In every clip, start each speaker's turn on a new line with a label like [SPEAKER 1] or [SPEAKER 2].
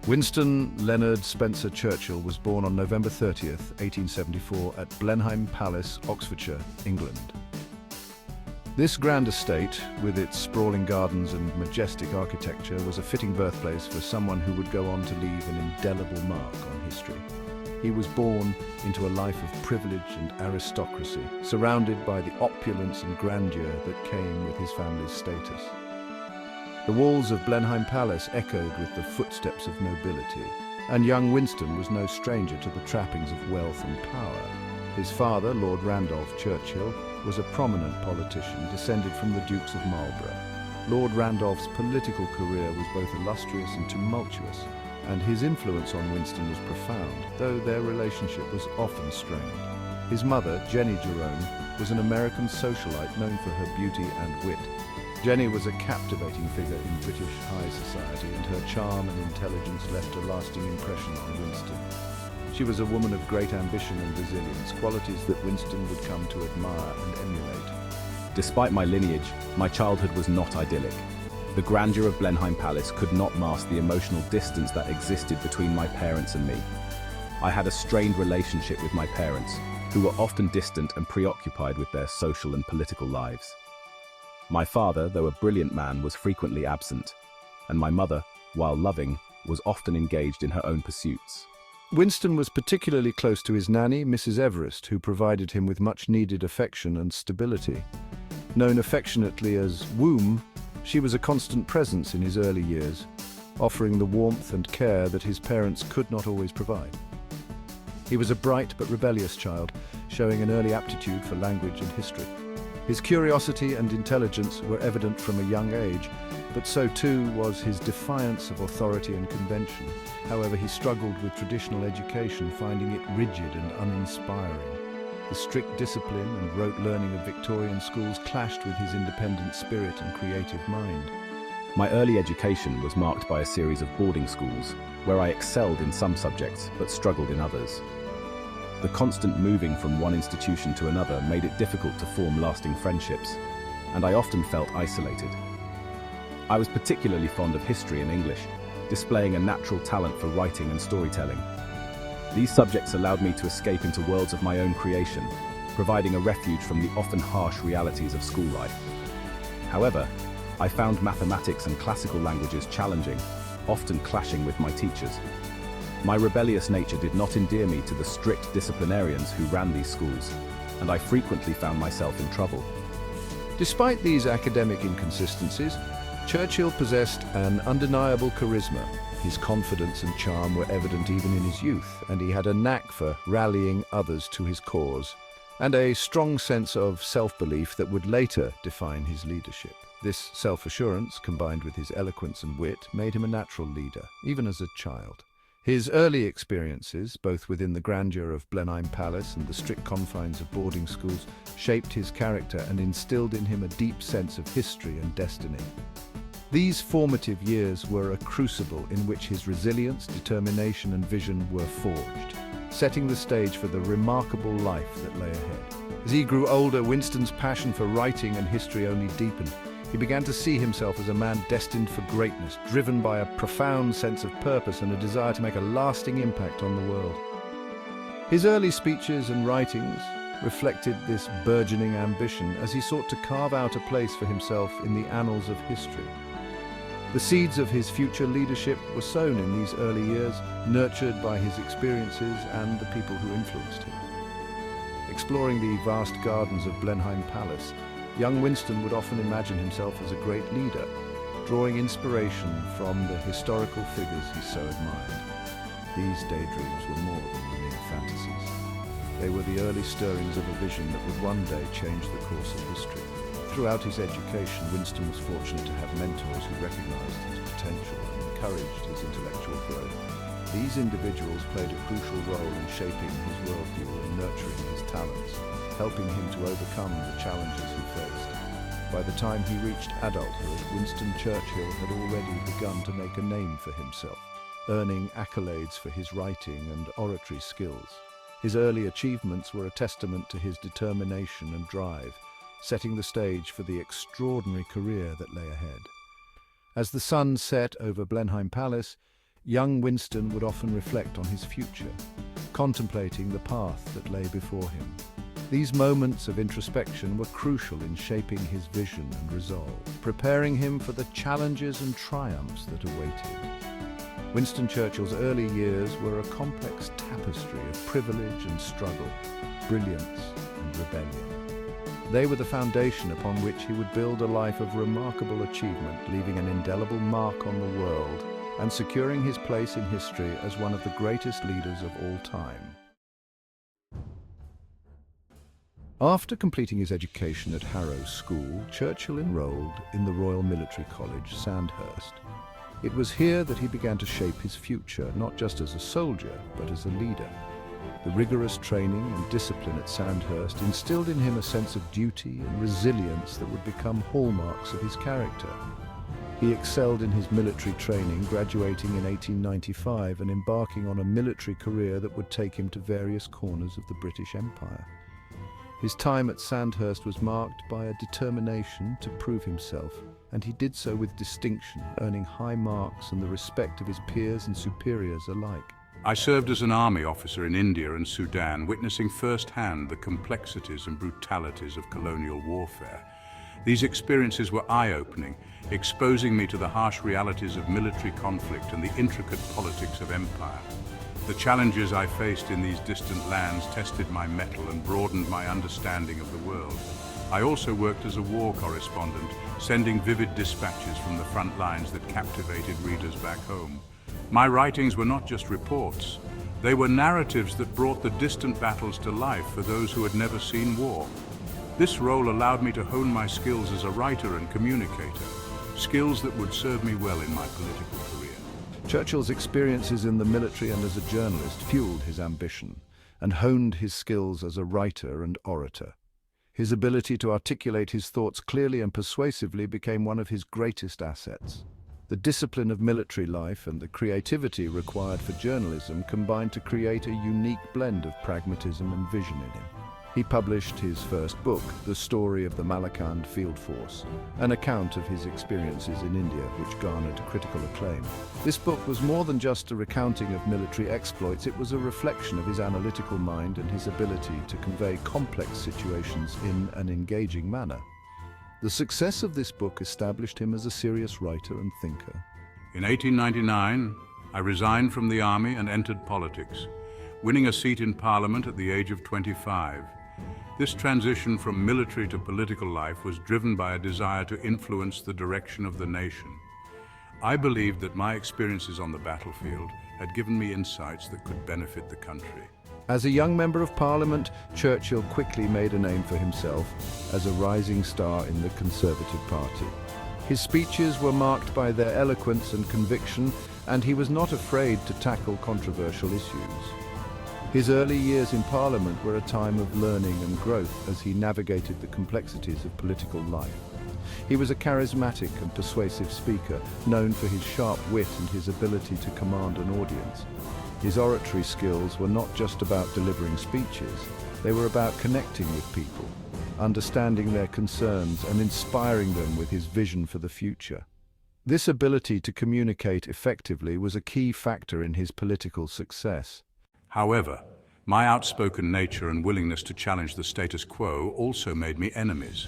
[SPEAKER 1] Winston Leonard Spencer Churchill was born on November 30th, 1874 at Blenheim Palace, Oxfordshire, England. This grand estate, with its sprawling gardens and majestic architecture, was a fitting birthplace for someone who would go on to leave an indelible mark on history. He was born into a life of privilege and aristocracy, surrounded by the opulence and grandeur that came with his family's status. The walls of Blenheim Palace echoed with the footsteps of nobility, and young Winston was no stranger to the trappings of wealth and power. His father, Lord Randolph Churchill, was a prominent politician descended from the Dukes of Marlborough. Lord Randolph's political career was both illustrious and tumultuous, and his influence on Winston was profound, though their relationship was often strained. His mother, Jenny Jerome, was an American socialite known for her beauty and wit. Jenny was a captivating figure in British high society, and her charm and intelligence left a lasting impression on Winston. She was a woman of great ambition and resilience, qualities that Winston would come to admire and emulate.
[SPEAKER 2] Despite my lineage, my childhood was not idyllic. The grandeur of Blenheim Palace could not mask the emotional distance that existed between my parents and me. I had a strained relationship with my parents, who were often distant and preoccupied with their social and political lives. My father, though a brilliant man, was frequently absent, and my mother, while loving, was often engaged in her own pursuits.
[SPEAKER 1] Winston was particularly close to his nanny, Mrs. Everest, who provided him with much-needed affection and stability. Known affectionately as Womb, she was a constant presence in his early years, offering the warmth and care that his parents could not always provide. He was a bright but rebellious child, showing an early aptitude for language and history. His curiosity and intelligence were evident from a young age, but so too was his defiance of authority and convention. However, he struggled with traditional education, finding it rigid and uninspiring. The strict discipline and rote learning of Victorian schools clashed with his independent spirit and creative mind.
[SPEAKER 2] My early education was marked by a series of boarding schools, where I excelled in some subjects but struggled in others. The constant moving from one institution to another made it difficult to form lasting friendships, and I often felt isolated. I was particularly fond of history and English, displaying a natural talent for writing and storytelling. These subjects allowed me to escape into worlds of my own creation, providing a refuge from the often harsh realities of school life. However, I found mathematics and classical languages challenging, often clashing with my teachers. My rebellious nature did not endear me to the strict disciplinarians who ran these schools, and I frequently found myself in trouble.
[SPEAKER 1] Despite these academic inconsistencies, Churchill possessed an undeniable charisma. His confidence and charm were evident even in his youth, and he had a knack for rallying others to his cause, and a strong sense of self-belief that would later define his leadership. This self-assurance, combined with his eloquence and wit, made him a natural leader, even as a child. His early experiences, both within the grandeur of Blenheim Palace and the strict confines of boarding schools, shaped his character and instilled in him a deep sense of history and destiny. These formative years were a crucible in which his resilience, determination, and vision were forged, setting the stage for the remarkable life that lay ahead. As he grew older, Winston's passion for writing and history only deepened. He began to see himself as a man destined for greatness, driven by a profound sense of purpose and a desire to make a lasting impact on the world. His early speeches and writings reflected this burgeoning ambition as he sought to carve out a place for himself in the annals of history. The seeds of his future leadership were sown in these early years, nurtured by his experiences and the people who influenced him. Exploring the vast gardens of Blenheim Palace, young Winston would often imagine himself as a great leader, drawing inspiration from the historical figures he so admired. These daydreams were more than mere fantasies. They were the early stirrings of a vision that would one day change the course of history. Throughout his education, Winston was fortunate to have mentors who recognized his potential and encouraged his intellectual growth. These individuals played a crucial role in shaping his worldview and nurturing his talents, helping him to overcome the challenges he faced. By the time he reached adulthood, Winston Churchill had already begun to make a name for himself, earning accolades for his writing and oratory skills. His early achievements were a testament to his determination and drive, setting the stage for the extraordinary career that lay ahead. As the sun set over Blenheim Palace, young Winston would often reflect on his future, contemplating the path that lay before him. These moments of introspection were crucial in shaping his vision and resolve, preparing him for the challenges and triumphs that awaited. Winston Churchill's early years were a complex tapestry of privilege and struggle, brilliance and rebellion. They were the foundation upon which he would build a life of remarkable achievement, leaving an indelible mark on the world and securing his place in history as one of the greatest leaders of all time. After completing his education at Harrow School, Churchill enrolled in the Royal Military College, Sandhurst. It was here that he began to shape his future, not just as a soldier, but as a leader. The rigorous training and discipline at Sandhurst instilled in him a sense of duty and resilience that would become hallmarks of his character. He excelled in his military training, graduating in 1895 and embarking on a military career that would take him to various corners of the British Empire. His time at Sandhurst was marked by a determination to prove himself, and he did so with distinction, earning high marks and the respect of his peers and superiors alike.
[SPEAKER 3] I served as an army officer in India and Sudan, witnessing firsthand the complexities and brutalities of colonial warfare. These experiences were eye-opening, exposing me to the harsh realities of military conflict and the intricate politics of empire. The challenges I faced in these distant lands tested my mettle and broadened my understanding of the world. I also worked as a war correspondent, sending vivid dispatches from the front lines that captivated readers back home. My writings were not just reports. They were narratives that brought the distant battles to life for those who had never seen war. This role allowed me to hone my skills as a writer and communicator, skills that would serve me well in my political career.
[SPEAKER 1] Churchill's experiences in the military and as a journalist fueled his ambition and honed his skills as a writer and orator. His ability to articulate his thoughts clearly and persuasively became one of his greatest assets. The discipline of military life and the creativity required for journalism combined to create a unique blend of pragmatism and vision in him. He published his first book, The Story of the Malakand Field Force, an account of his experiences in India, which garnered critical acclaim. This book was more than just a recounting of military exploits, it was a reflection of his analytical mind and his ability to convey complex situations in an engaging manner. The success of this book established him as a serious writer and thinker.
[SPEAKER 3] In 1899, I resigned from the army and entered politics, winning a seat in Parliament at the age of 25. This transition from military to political life was driven by a desire to influence the direction of the nation. I believed that my experiences on the battlefield had given me insights that could benefit the country.
[SPEAKER 1] As a young member of Parliament, Churchill quickly made a name for himself as a rising star in the Conservative Party. His speeches were marked by their eloquence and conviction, and he was not afraid to tackle controversial issues. His early years in Parliament were a time of learning and growth as he navigated the complexities of political life. He was a charismatic and persuasive speaker, known for his sharp wit and his ability to command an audience. His oratory skills were not just about delivering speeches, they were about connecting with people, understanding their concerns and inspiring them with his vision for the future. This ability to communicate effectively was a key factor in his political success.
[SPEAKER 3] However, my outspoken nature and willingness to challenge the status quo also made me enemies.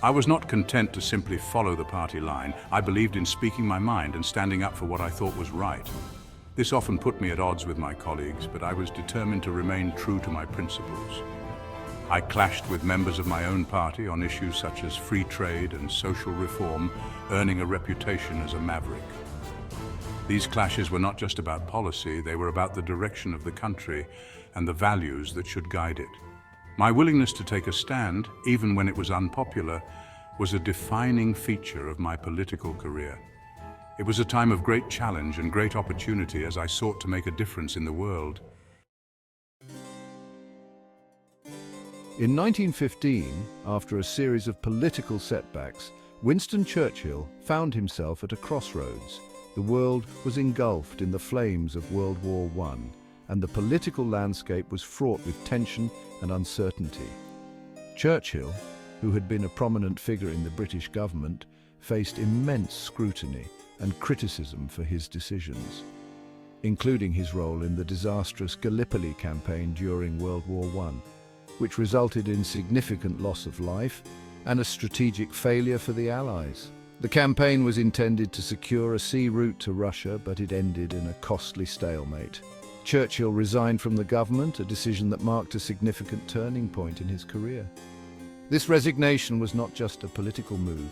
[SPEAKER 3] I was not content to simply follow the party line. I believed in speaking my mind and standing up for what I thought was right. This often put me at odds with my colleagues, but I was determined to remain true to my principles. I clashed with members of my own party on issues such as free trade and social reform, earning a reputation as a maverick. These clashes were not just about policy, they were about the direction of the country and the values that should guide it. My willingness to take a stand, even when it was unpopular, was a defining feature of my political career. It was a time of great challenge and great opportunity as I sought to make a difference in the world.
[SPEAKER 1] In 1915, after a series of political setbacks, Winston Churchill found himself at a crossroads. The world was engulfed in the flames of World War I, and the political landscape was fraught with tension and uncertainty. Churchill, who had been a prominent figure in the British government, faced immense scrutiny and criticism for his decisions. including his role in the disastrous Gallipoli campaign during World War I, which resulted in significant loss of life and a strategic failure for the Allies. The campaign was intended to secure a sea route to Russia, but it ended in a costly stalemate. Churchill resigned from the government, a decision that marked a significant turning point in his career. This resignation was not just a political move.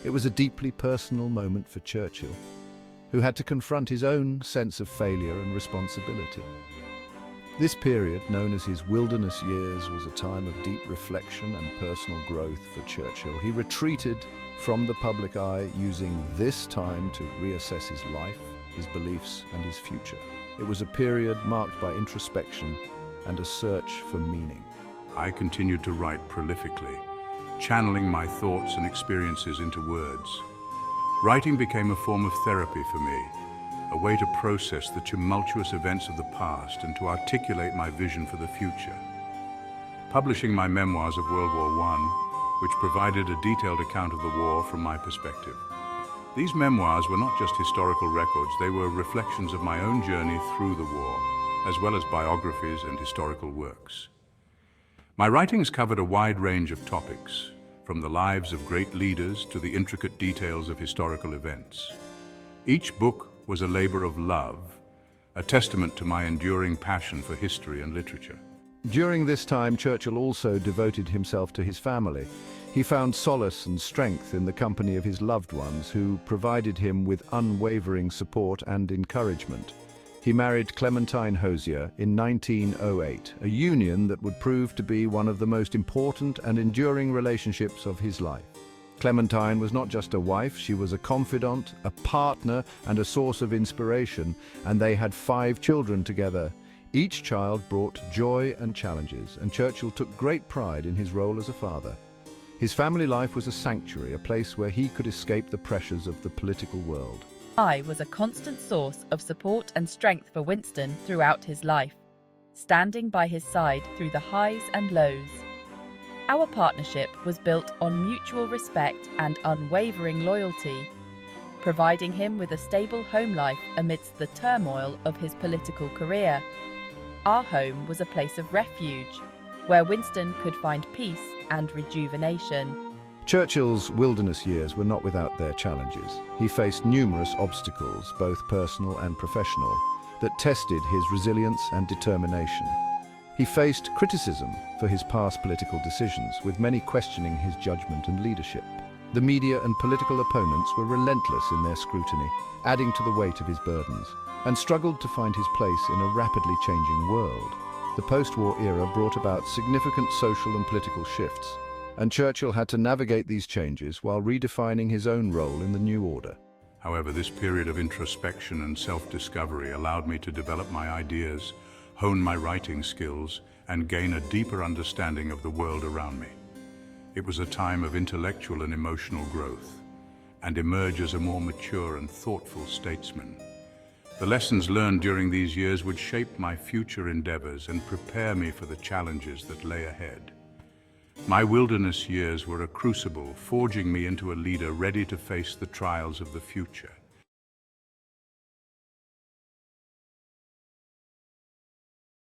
[SPEAKER 1] It was a deeply personal moment for Churchill, who had to confront his own sense of failure and responsibility. This period, known as his wilderness years, was a time of deep reflection and personal growth for Churchill. He retreated from the public eye, using this time to reassess his life, his beliefs, and his future. It was a period marked by introspection and a search for meaning.
[SPEAKER 3] I continued to write prolifically, channeling my thoughts and experiences into words. Writing became a form of therapy for me, a way to process the tumultuous events of the past and to articulate my vision for the future. Publishing my memoirs of World War I, which provided a detailed account of the war from my perspective. These memoirs were not just historical records, they were reflections of my own journey through the war, as well as biographies and historical works. My writings covered a wide range of topics, from the lives of great leaders to the intricate details of historical events. Each book was a labor of love, a testament to my enduring passion for history and literature.
[SPEAKER 1] During this time, Churchill also devoted himself to his family. He found solace and strength in the company of his loved ones, who provided him with unwavering support and encouragement. He married Clementine Hosier in 1908, a union that would prove to be one of the most important and enduring relationships of his life. Clementine was not just a wife, she was a confidant, a partner, and a source of inspiration, and they had 5 children together. Each child brought joy and challenges, and Churchill took great pride in his role as a father. His family life was a sanctuary, a place where he could escape the pressures of the political world.
[SPEAKER 4] I was a constant source of support and strength for Winston throughout his life, standing by his side through the highs and lows. Our partnership was built on mutual respect and unwavering loyalty, providing him with a stable home life amidst the turmoil of his political career. Our home was a place of refuge, where Winston could find peace and rejuvenation.
[SPEAKER 1] Churchill's wilderness years were not without their challenges. He faced numerous obstacles, both personal and professional, that tested his resilience and determination. He faced criticism for his past political decisions, with many questioning his judgment and leadership. The media and political opponents were relentless in their scrutiny, adding to the weight of his burdens, and struggled to find his place in a rapidly changing world. The post-war era brought about significant social and political shifts, and Churchill had to navigate these changes while redefining his own role in the new order.
[SPEAKER 3] However, this period of introspection and self-discovery allowed me to develop my ideas, hone my writing skills, and gain a deeper understanding of the world around me. It was a time of intellectual and emotional growth, and emerge as a more mature and thoughtful statesman. The lessons learned during these years would shape my future endeavors and prepare me for the challenges that lay ahead. My wilderness years were a crucible, forging me into a leader ready to face the trials of the future.